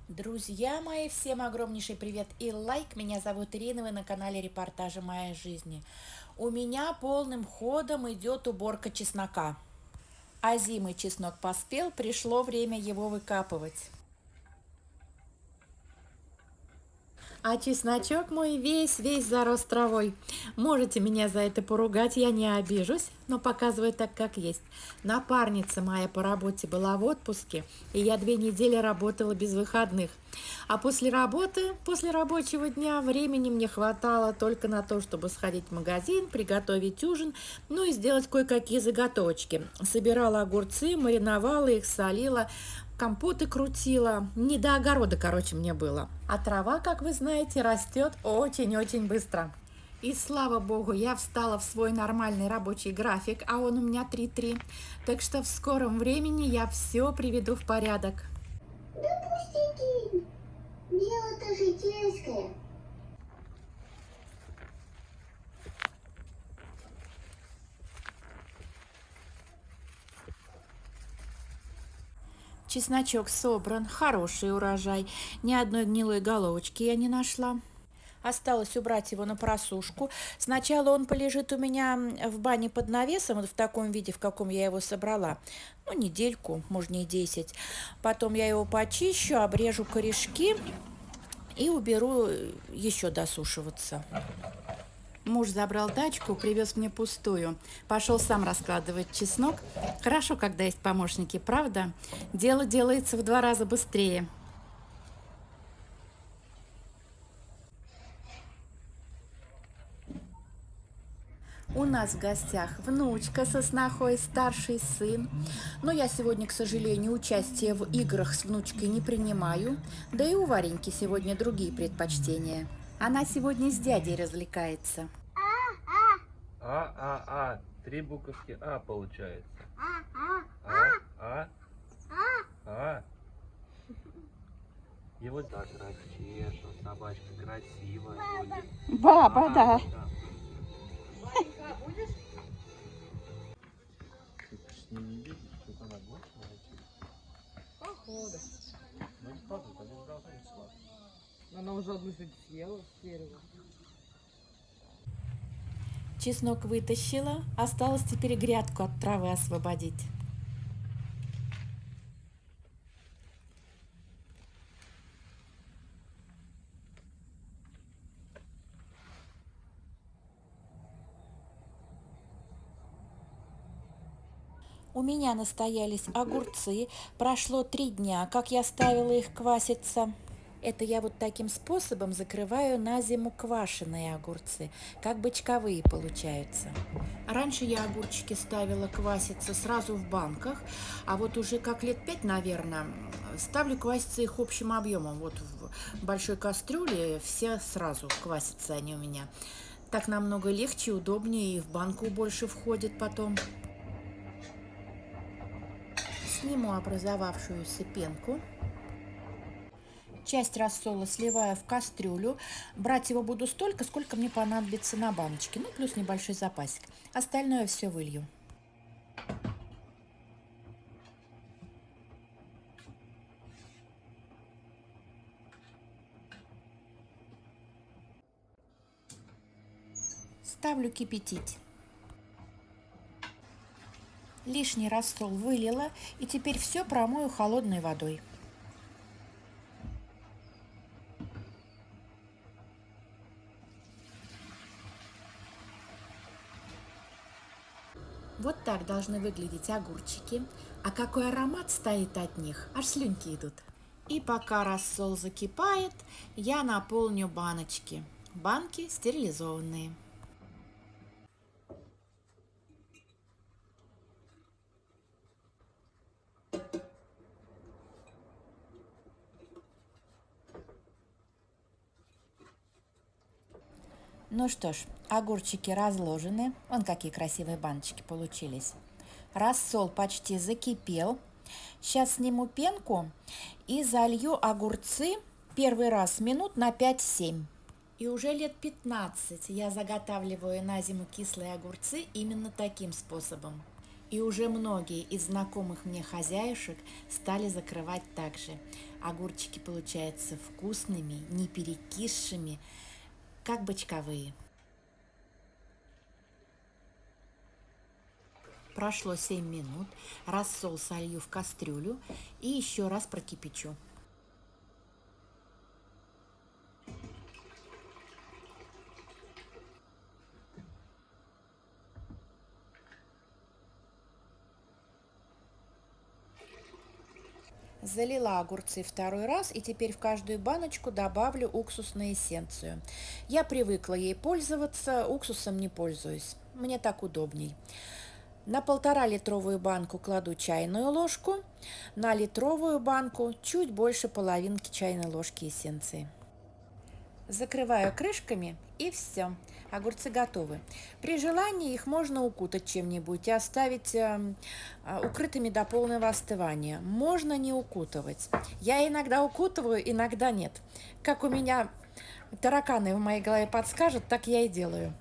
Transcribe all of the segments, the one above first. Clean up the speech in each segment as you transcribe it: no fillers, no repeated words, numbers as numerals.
Друзья мои, всем огромнейший привет и лайк. Меня зовут Ирина, вы на канале Репортажи моей жизни. У меня полным ходом идет уборка чеснока. А зимой чеснок поспел, пришло время его выкапывать. А чесночок мой весь зарос травой. Можете меня за это поругать, я не обижусь, но показываю так, как есть. Напарница моя по работе была в отпуске, и я 2 недели работала без выходных. А после работы, после рабочего дня, времени мне хватало только на то, чтобы сходить в магазин, приготовить ужин, ну и сделать кое-какие заготовочки. Собирала огурцы, мариновала их, солила, компоты крутила. Не до огорода, короче, мне было. А трава, как вы знаете, растет очень-очень быстро. И слава богу, я встала в свой нормальный рабочий график, а он у меня 3-3. Так что в скором времени я все приведу в порядок. Да пустяки. Дело-то житейское. Чесночок собран, хороший урожай. Ни одной гнилой головочки я не нашла. Осталось убрать его на просушку. Сначала он полежит у меня в бане под навесом, вот в таком виде, в каком я его собрала. Ну, недельку, может, не 10. Потом я его почищу, обрежу корешки и уберу еще досушиваться. Муж забрал тачку, привез мне пустую. Пошел сам раскладывать чеснок. Хорошо, когда есть помощники, правда? Дело делается в 2 раза быстрее. У нас в гостях внучка со снохой, старший сын. Но я сегодня, к сожалению, участие в играх с внучкой не принимаю. Да и у Вареньки сегодня другие предпочтения. Она сегодня с дядей развлекается. Три буковки А получается. А. И вот так расчешу, собачка красивая будет. Баба, да. Ты с ним не видишь, что она больше найти? Походу. Ну не похоже, они же должны быть сладкие. Она уже одну сегодня съела с дерева. Чеснок вытащила, осталось теперь грядку от травы освободить. У меня настоялись огурцы. Прошло 3 дня, как я ставила их кваситься. Это я вот таким способом закрываю на зиму квашеные огурцы, как бочковые получаются. Раньше я огурчики ставила кваситься сразу в банках, а вот уже как лет 5, наверное, ставлю кваситься их общим объемом. Вот в большой кастрюле все сразу квасятся они у меня. Так намного легче, удобнее и в банку больше входит потом. Сниму образовавшуюся пенку. Часть рассола сливаю в кастрюлю. Брать его буду столько, сколько мне понадобится на баночке. Ну, плюс небольшой запасик. Остальное все вылью. Ставлю кипятить. Лишний рассол вылила, и теперь все промою холодной водой. Вот так должны выглядеть огурчики. А какой аромат стоит от них, аж слюнки идут. И пока рассол закипает, я наполню баночки. Банки стерилизованные. Ну что ж, огурчики разложены. Вон какие красивые баночки получились. Рассол почти закипел. Сейчас сниму пенку и залью огурцы первый раз минут на 5-7. И уже лет 15 я заготавливаю на зиму кислые огурцы именно таким способом. И уже многие из знакомых мне хозяюшек стали закрывать так же. Огурчики получаются вкусными, не перекисшими, как бочковые. Прошло 7 минут, рассол солью в кастрюлю и еще раз прокипячу. Залила огурцы второй раз и теперь в каждую баночку добавлю уксусную эссенцию. Я привыкла ей пользоваться, уксусом не пользуюсь. Мне так удобней. На 1,5-литровую банку кладу чайную ложку, на литровую банку чуть больше половинки чайной ложки эссенции. Закрываю крышками и все. Огурцы готовы. При желании их можно укутать чем-нибудь и оставить укрытыми до полного остывания. Можно не укутывать. Я иногда укутываю, иногда нет. Как у меня тараканы в моей голове подскажут, так я и делаю.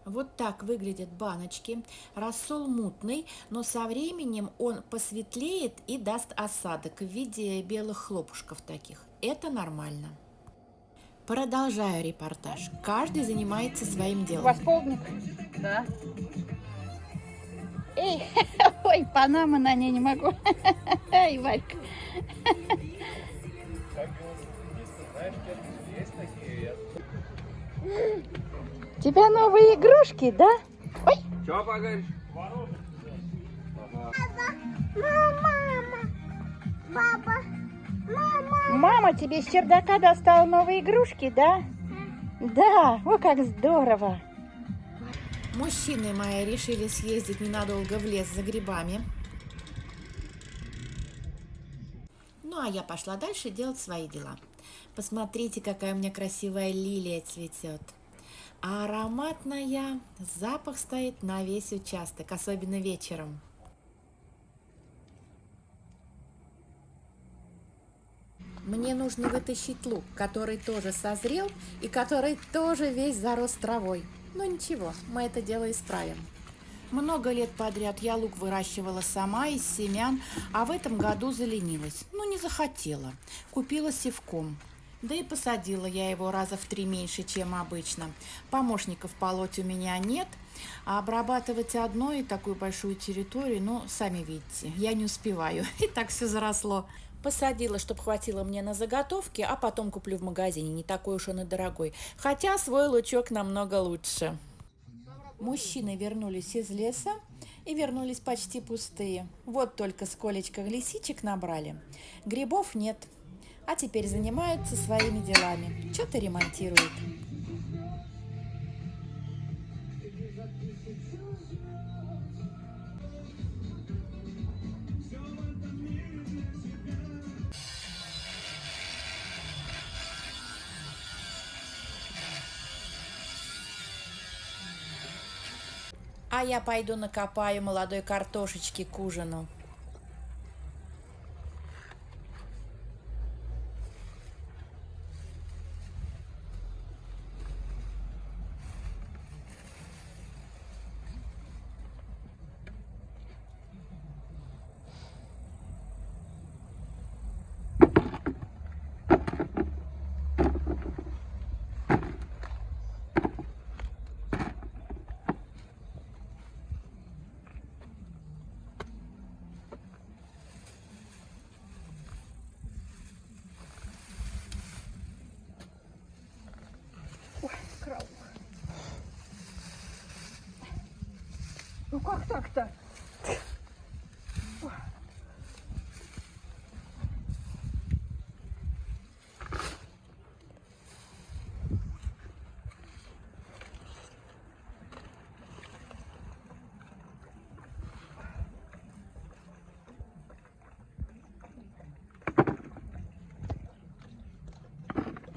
Вот так выглядят баночки. Рассол мутный, но со временем он посветлеет и даст осадок в виде белых хлопушков таких. Это нормально. Продолжаю репортаж. Каждый занимается своим У делом. вас полдник? Да. Эй, ой, Панама на ней не могу. Эй, Варька. У тебя новые игрушки, да? Ой, Чё поговоришь? мама тебе с чердака достала новые игрушки, да? Да, о, как здорово. Мужчины мои решили съездить ненадолго в лес за грибами. Ну, а я пошла дальше делать свои дела. Посмотрите, какая у меня красивая лилия цветет. А ароматная, запах стоит на весь участок, особенно вечером. Мне нужно вытащить лук, который тоже созрел и который тоже весь зарос травой. Но ничего, мы это дело исправим. Много лет подряд я лук выращивала сама из семян, а в этом году заленилась. Ну, не захотела. Купила севком. Да и посадила я его раза в 3 меньше, чем обычно. Помощников полоть у меня нет, а обрабатывать одной такую большую территорию, ну, сами видите, я не успеваю. И так все заросло. Посадила, чтобы хватило мне на заготовки, а потом куплю в магазине. Не такой уж он и дорогой. Хотя свой лучок намного лучше. Мужчины вернулись из леса и вернулись почти пустые. Вот только сколечко лисичек набрали. Грибов нет. А теперь занимаются своими делами. Что-то ремонтируют. А я пойду накопаю молодой картошечки к ужину. Ну как так-то?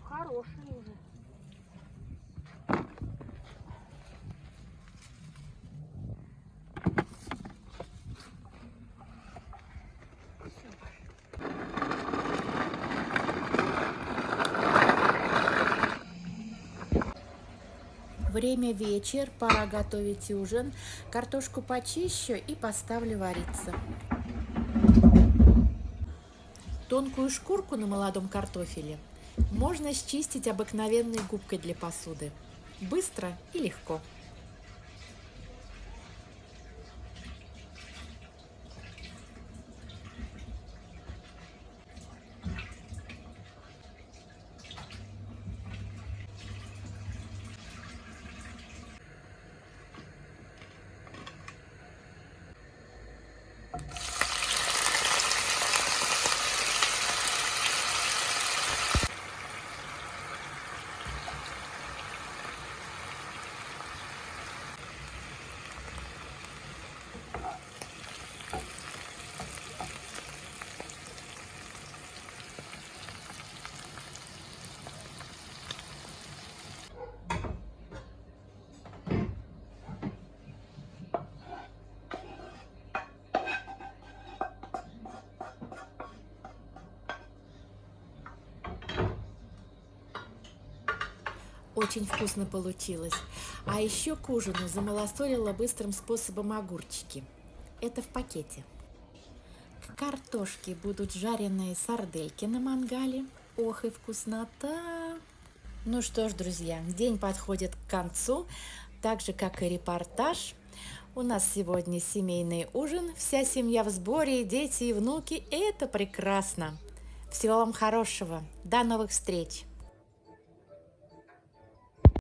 Хороший уже. Время вечер, пора готовить ужин. Картошку почищу и поставлю вариться. Тонкую шкурку на молодом картофеле можно счистить обыкновенной губкой для посуды. Быстро и легко. Очень вкусно получилось. А еще к ужину замалосолила быстрым способом огурчики. Это в пакете. К картошке будут жареные сардельки на мангале. Ох и вкуснота! Ну что ж, друзья, день подходит к концу, так же, как и репортаж. У нас сегодня семейный ужин, вся семья в сборе, дети и внуки. Это прекрасно! Всего вам хорошего! До новых встреч!